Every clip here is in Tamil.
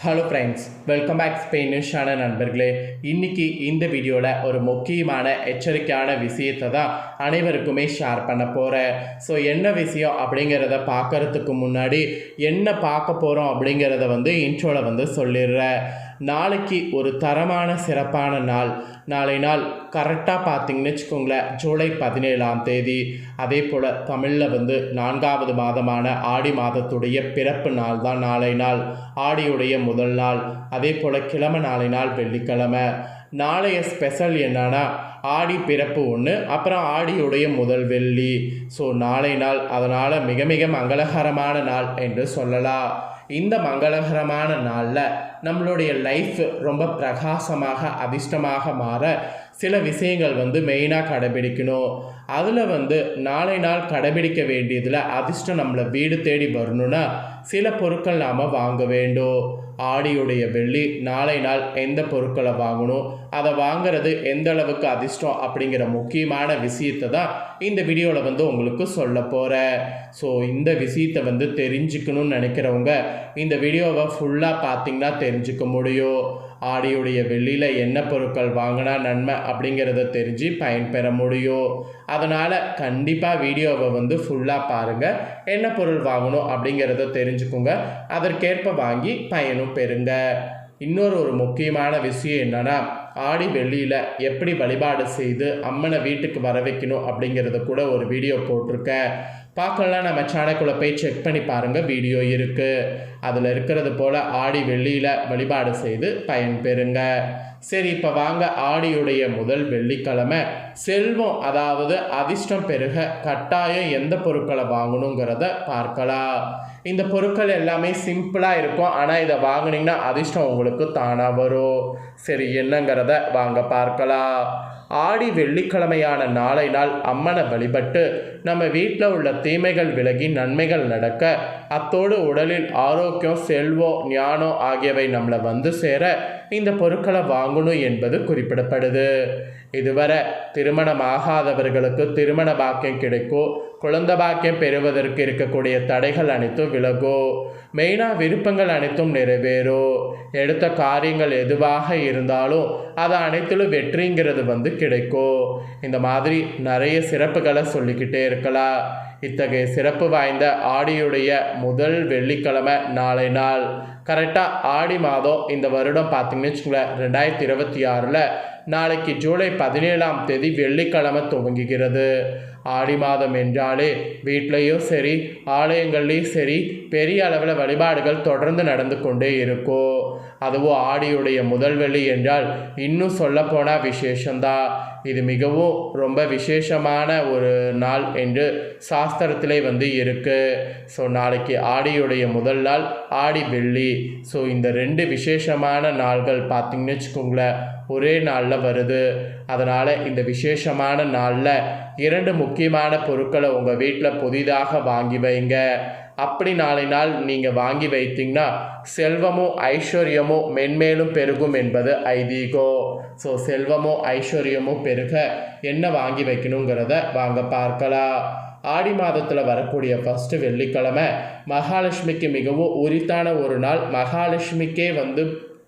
ஹலோ ஃப்ரெண்ட்ஸ், வெல்கம் பேக் ஸ்பெயினிஷான நண்பர்களே. இன்றைக்கி இந்த வீடியோவில் ஒரு முக்கியமான எச்சரிக்கையான விஷயத்தை தான் அனைவருக்குமே ஷேர் பண்ண போகிறேன். ஸோ என்ன விஷயம் அப்படிங்கிறத பார்க்குறதுக்கு முன்னாடி என்ன பார்க்க போகிறோம் அப்படிங்கிறத இன்ட்ரோவில் சொல்லிடுறேன். நாளைக்கு ஒரு தரமான சிறப்பான நாள். நாளை நாள் கரெக்டாக பார்த்திங்கன்னு வச்சுக்கோங்களேன், ஜூலை 17ஆம் தேதி. அதே போல் தமிழில் 4வது மாதமான ஆடி மாதத்துடைய பிறப்பு நாள் தான் நாளை நாள், ஆடியுடைய முதல் நாள். அதே போல் கிழமை நாளை நாள் வெள்ளிக்கிழமை. நாளைய ஸ்பெஷல் என்னன்னா ஆடி பிறப்பு ஒன்று, அப்புறம் ஆடியுடைய முதல் வெள்ளி. ஸோ நாளை நாள் அதனால் மிக மிக மங்களகரமான நாள் என்று சொல்லலாம். இந்த மங்களகரமான நாளில் நம்மளுடைய லைஃப் ரொம்ப பிரகாசமாக அதிர்ஷ்டமாக மாற சில விஷயங்கள் மெயினாக கடைபிடிக்கணும். அதில் நாளை நாள் கடைபிடிக்க வேண்டியதில் அதிர்ஷ்டம் நம்மளை வீடு தேடி வரணுன்னா சில பொருட்கள் நாம் வாங்க வேண்டும். ஆடியுடைய வெள்ளி நாளை நாள் எந்த பொருட்களை வாங்கணும், அதை வாங்கிறது எந்த அளவுக்கு அதிர்ஷ்டம் அப்படிங்கிற முக்கியமான விஷயத்தை தான் இந்த வீடியோவில் உங்களுக்கு சொல்ல போகிறேன். ஸோ இந்த விஷயத்தை தெரிஞ்சுக்கணும்னு நினைக்கிறவங்க இந்த வீடியோவை ஃபுல்லாக பார்த்திங்கன்னா தெரிஞ்சுக்க முடியும். ஆடியுடைய வெள்ளியில் என்ன பொருட்கள் வாங்கினா நன்மை அப்படிங்கிறத தெரிஞ்சு பயன்பெற முடியும். அதனால் கண்டிப்பாக வீடியோவை ஃபுல்லாக பாருங்கள். என்ன பொருள் வாங்கணும் அப்படிங்கிறத தெரிஞ்சுக்குங்க, அதற்கேற்ப வாங்கி பயனும் பெறுங்க. இன்னொரு முக்கியமான விஷயம் என்னென்னா, ஆடி வெள்ளியில் எப்படி வழிபாடு செய்து அம்மனை வீட்டுக்கு வர வைக்கணும் அப்படிங்கிறத கூட ஒரு வீடியோ போட்டிருக்கேன். பார்க்கலாம், நம்ம சேனலுக்குள்ளே போய் செக் பண்ணி பாருங்கள், வீடியோ இருக்குது. அதில் இருக்கிறது போல் ஆடி வெள்ளியில் வழிபாடு செய்து பயன்பெறுங்க. சரி, இப்போ வாங்க ஆடியுடைய முதல் வெள்ளிக்கிழமை செல்வம், அதாவது அதிர்ஷ்டம் பெருக கட்டாயம் எந்த பொருட்களை வாங்கணுங்கிறத பார்க்கலாம். இந்த பொருட்கள் எல்லாமே சிம்பிளாக இருக்கும், ஆனால் இதை வாங்கினீங்கன்னா அதிர்ஷ்டம் உங்களுக்கு தானாக வரும். சரி, என்னங்கிறத வாங்க பார்க்கலாம். ஆடி வெள்ளிக்கிழமையான நாளை நாள் அம்மனை வழிபட்டு நம்ம வீட்டில் உள்ள தீமைகள் விலகி நன்மைகள் நடக்க, அத்தோடு உடலில் ஆரோக்கியம், செல்வம், ஞானம் ஆகியவை நம்மளை சேர இந்த பொருட்களை வாங்கணும் என்பது குறிப்பிடப்படுது. இதுவரை திருமணம் ஆகாதவர்களுக்கு திருமண பாக்கியம் கிடைக்கும். குழந்தை பாக்கியம் பெறுவதற்கு இருக்கக்கூடிய தடைகள் அனைத்தும் விலகும். மெயினாக விருப்பங்கள் அனைத்தும் நிறைவேறும். எடுத்த காரியங்கள் எதுவாக இருந்தாலும் அது அனைத்திலும் வெற்றிங்கிறது கிடைக்கும். இந்த மாதிரி நிறைய சிறப்புகளை சொல்லிக்கிட்டே இருக்கலாம். இத்தகைய சிறப்பு வாய்ந்த ஆடியுடைய முதல் வெள்ளிக்கிழமை நாளை நாள். கரெக்டாக ஆடி மாதம் இந்த வருடம் பார்த்திங்கன்னு வச்சுக்கோங்களேன், 2026 நாளைக்கு ஜூலை 17ஆம் தேதி வெள்ளிக்கிழமை துவங்குகிறது. ஆடி மாதம் என்றாலே வீட்லேயும் சரி ஆலயங்கள்லேயும் சரி பெரிய அளவில் வழிபாடுகள் தொடர்ந்து நடந்து கொண்டே இருக்கும். அதுவும் ஆடியுடைய முதல் வெள்ளி என்றால் இன்னும் சொல்லப்போனால் விசேஷந்தான். இது மிகவும் ரொம்ப விசேஷமான ஒரு நாள் என்று சாஸ்திரத்திலே இருக்குது. ஸோ நாளைக்கு ஆடியுடைய முதல் நாள் ஆடி வெள்ளி. ஸோ இந்த 2 விசேஷமான நாள்கள் பார்த்திங்கன்னு வச்சுக்கோங்களேன் ஒரே நாளில் வருது. அதனால் இந்த விசேஷமான நாளில் 2 முக்கியமான பொருட்களை உங்கள் வீட்டில் புதிதாக வாங்கி வைங்க. அப்படி நாளை நாள் நீங்கள் வாங்கி வைத்தீங்கன்னா செல்வமும் ஐஸ்வர்யமும் மென்மேலும் பெருகும் என்பது ஐதீகம். ஸோ செல்வமும் ஐஸ்வர்யமும் பெருக என்ன வாங்கி வைக்கணுங்கிறத வாங்க பார்க்கலாம். ஆடி மாதத்தில் வரக்கூடிய ஃபஸ்ட்டு வெள்ளிக்கிழமை மகாலட்சுமிக்கு மிகவும் உரித்தான ஒரு நாள். மகாலட்சுமிக்கே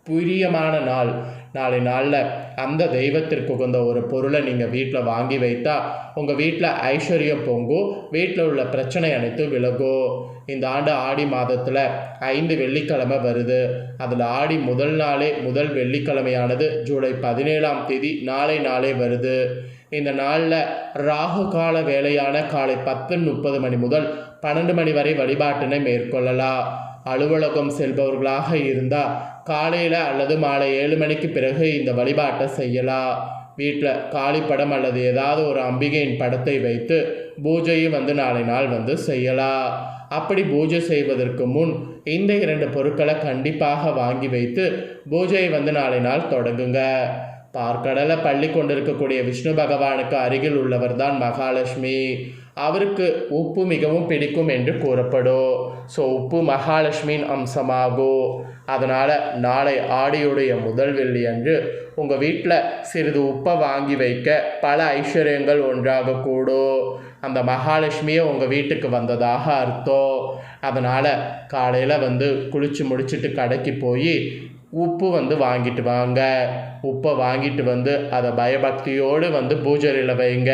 பிரியமான நாள். நாளை நாளில் அந்த தெய்வத்திற்கு உகந்த ஒரு பொருளை நீங்கள் வீட்டில் வாங்கி வைத்தா உங்கள் வீட்டில் ஐஸ்வர்யம் பொங்கும், வீட்டில் உள்ள பிரச்சனை அனைத்தும் விலகும். இந்த ஆண்டு ஆடி மாதத்தில் 5 வெள்ளிக்கிழமை வருது. அதில் ஆடி முதல் நாளே முதல் வெள்ளிக்கிழமையானது ஜூலை 17ஆம் தேதி நாளே வருது. இந்த நாளில் ராகு கால வேளையான காலை 10:30 மணி முதல் 12 மணி வரை வழிபாட்டினை மேற்கொள்ளலாம். அலுவலகம் செல்பவர்களாக இருந்தால் காலையில் அல்லது மாலை 7 மணிக்கு பிறகு இந்த வழிபாட்டை செய்யலாம். வீட்டில் காளிப்படம் அல்லது ஏதாவது ஒரு அம்பிகையின் படத்தை வைத்து பூஜையும் நாளை நாள் செய்யலாம். அப்படி பூஜை செய்வதற்கு முன் இந்த 2 பொருட்களை கண்டிப்பாக வாங்கி வைத்து பூஜையை நாளை நாள் தொடங்குங்க. பார்க்கடலை பள்ளி கொண்டிருக்கக்கூடிய விஷ்ணு பகவானுக்கு அருகில் உள்ளவர் தான் மகாலட்சுமி. அவருக்கு உப்பு மிகவும் பிடிக்கும் என்று கூறப்படும். ஸோ உப்பு மகாலட்சுமியின் அம்சமாகும். அதனால் நாளை ஆடியுடைய முதல் வெள்ளி அன்று உங்கள் வீட்டில் சிறிது உப்பை வாங்கி வைக்க பல ஐஸ்வர்யங்கள் ஒன்றாகக்கூடும். அந்த மகாலட்சுமியை உங்கள் வீட்டுக்கு வந்ததாக அர்த்தம். அதனால் காலையில் குளித்து முடிச்சுட்டு கடைக்கு போய் உப்பு வாங்கிட்டு வாங்க. உப்பை வாங்கிட்டு அதை பயபக்தியோடு பூஜையில் வைங்க.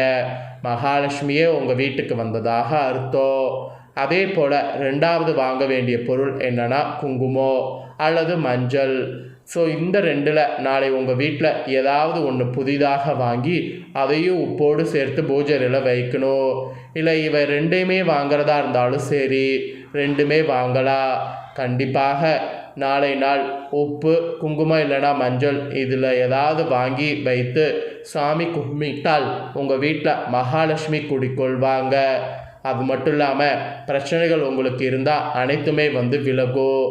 மகாலட்சுமியே உங்கள் வீட்டுக்கு வந்ததாக அர்த்தம். அதே போல் ரெண்டாவது வாங்க வேண்டிய பொருள் என்னென்னா குங்குமம் அல்லது மஞ்சள். ஸோ இந்த ரெண்டில் நாளை உங்கள் வீட்டில் ஏதாவது ஒன்று புதிதாக வாங்கி அதையும் உப்போடு சேர்த்து பூஜையில் வைக்கணும். இல்லை இவை ரெண்டையுமே வாங்கிறதா இருந்தாலும் சரி, ரெண்டுமே வாங்கலாம். கண்டிப்பாக நாளை நாள் உப்பு குங்குமம் இல்லைனா மஞ்சள் இதில் ஏதாவது வாங்கி வைத்து சாமி கும்பிட்டால் உங்கள் வீட்டில் மகாலட்சுமி குடிக்கொள்வாங்க. அது மட்டும் இல்லாமல் பிரச்சனைகள் உங்களுக்கு இருந்தால் அனைத்துமே விலகும்.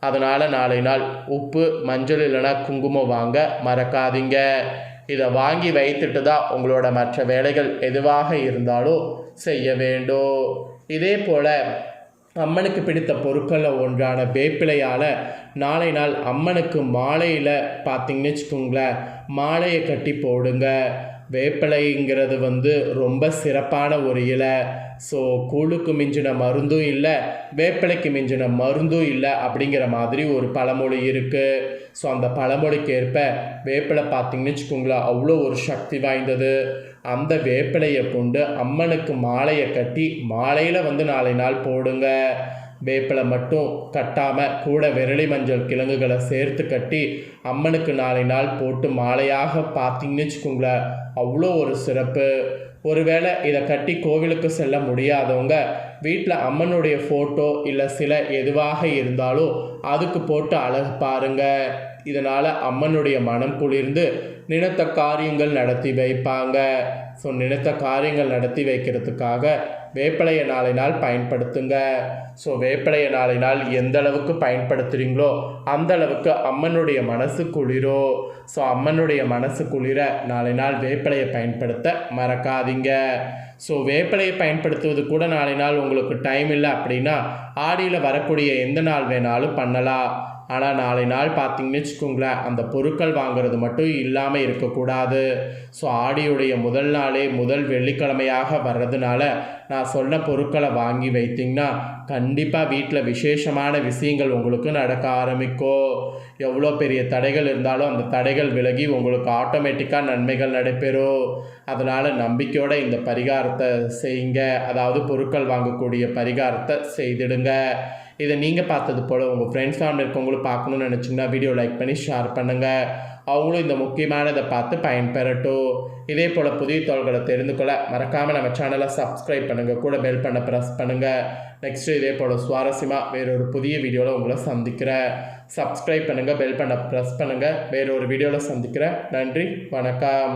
அதனால் நாளை நாள் உப்பு மஞ்சள் இல்லைனா குங்குமம் வாங்க மறக்காதீங்க. இதை வாங்கி வைத்துட்டு தான் உங்களோட மற்ற வேலைகள் எதுவாக இருந்தாலும் செய்ய வேண்டும். இதே போல் அம்மனுக்கு பிடித்த பொருட்களில் ஒன்றான வேப்பிலையால் நாளை நாள் அம்மனுக்கு மாலையில் பார்த்திங்கன்னு வச்சுக்கோங்களேன், மாலையை கட்டி போடுங்க. வேப்பிலைங்கிறது ரொம்ப சிறப்பான ஒரு இலை. ஸோ கூழுக்கு மிஞ்சின மருந்தும் இல்லை, வேப்பிலைக்கு மிஞ்சின மருந்தும் இல்லை அப்படிங்கிற மாதிரி ஒரு பழமொழி இருக்குது. ஸோ அந்த பழமொழிக்கு ஏற்ப வேப்பிலை பார்த்திங்கன்னு வச்சுக்கோங்களேன் அவ்வளோ ஒரு சக்தி வாய்ந்தது. அந்த வேப்பிலையை கொண்டு அம்மனுக்கு மாலையை கட்டி மாலையில் நாளை நாள் போடுங்க. வேப்பிலை மட்டும் கட்டாமல் கூட விரலி மஞ்சள் கிழங்குகளை சேர்த்து கட்டி அம்மனுக்கு நாளை நாள் போட்டு மாலையாக பார்த்திங்கன்னு வச்சுக்கோங்களேன் அவ்வளோ ஒரு சிறப்பு. ஒருவேளை இதை கட்டி கோவிலுக்கு செல்ல முடியாதவங்க வீட்டில் அம்மனுடைய ஃபோட்டோ இல்லை சிலை எதுவாக இருந்தாலும் அதுக்கு போட்டு அழகு பாருங்கள். இதனால் அம்மனுடைய மனம் குளிர்ந்து நினைத்த காரியங்கள் நடத்தி வைப்பாங்க. ஸோ நினைத்த காரியங்கள் நடத்தி வைக்கிறதுக்காக வேப்பிலையை நாளை நாள் பயன்படுத்துங்க. ஸோ வேப்பிலையை நாளை நாள் எந்த அளவுக்கு பயன்படுத்துகிறீங்களோ அந்த அளவுக்கு அம்மனுடைய மனசு குளிரும். ஸோ அம்மனுடைய மனசு குளிர நாளை நாள் வேப்பிலையை பயன்படுத்த மறக்காதீங்க. ஸோ வேப்பிலையை பயன்படுத்துவது கூட நாளை நாள் உங்களுக்கு டைம் இல்லை அப்படின்னா ஆடியில் வரக்கூடிய எந்த நாள் வேணாலும் பண்ணலாம். ஆனால் நாளை நாள் பார்த்திங்கன்னு வச்சுக்கோங்களேன் அந்த பொருட்கள் வாங்கிறது மட்டும் இல்லாமல் இருக்கக்கூடாது. ஸோ ஆடியுடைய முதல் நாளே முதல் வெள்ளிக்கிழமையாக வர்றதுனால நான் சொன்ன பொருட்களை வாங்கி வைத்திங்கன்னா கண்டிப்பாக வீட்டில் விசேஷமான விஷயங்கள் உங்களுக்கு நடக்க ஆரம்பிக்கும். எவ்வளோ பெரிய தடைகள் இருந்தாலும் அந்த தடைகள் விலகி உங்களுக்கு ஆட்டோமேட்டிக்காக நன்மைகள் நடைபெறும். அதனால் நம்பிக்கையோடு இந்த பரிகாரத்தை செய்யுங்க. அதாவது பொருட்கள் வாங்கக்கூடிய பரிகாரத்தை செய்திடுங்க. இதை நீங்கள் பார்த்தது போல் உங்கள் ஃப்ரெண்ட்ஸ் ஃபேமிலி இருக்கவங்களும் பார்க்கணுன்னு நினச்சிங்கன்னா வீடியோ லைக் பண்ணி ஷேர் பண்ணுங்கள். அவங்களும் இந்த முக்கியமானதை பார்த்து பயன்பெறட்டும். இதே போல் புதிய தகவல்களை தெரிந்து கொள்ள மறக்காமல் நம்ம சேனலை சப்ஸ்கிரைப் பண்ணுங்கள், கூட பெல் பண்ண ப்ரெஸ் பண்ணுங்கள். நெக்ஸ்ட்டு இதே போல் சுவாரஸ்யமாக வேறொரு புதிய வீடியோவில் உங்களை சந்திக்கிறேன். சப்ஸ்கிரைப் பண்ணுங்கள், பெல் பண்ண ப்ரெஸ் பண்ணுங்கள். வேறொரு வீடியோவில் சந்திக்கிறேன். நன்றி, வணக்கம்.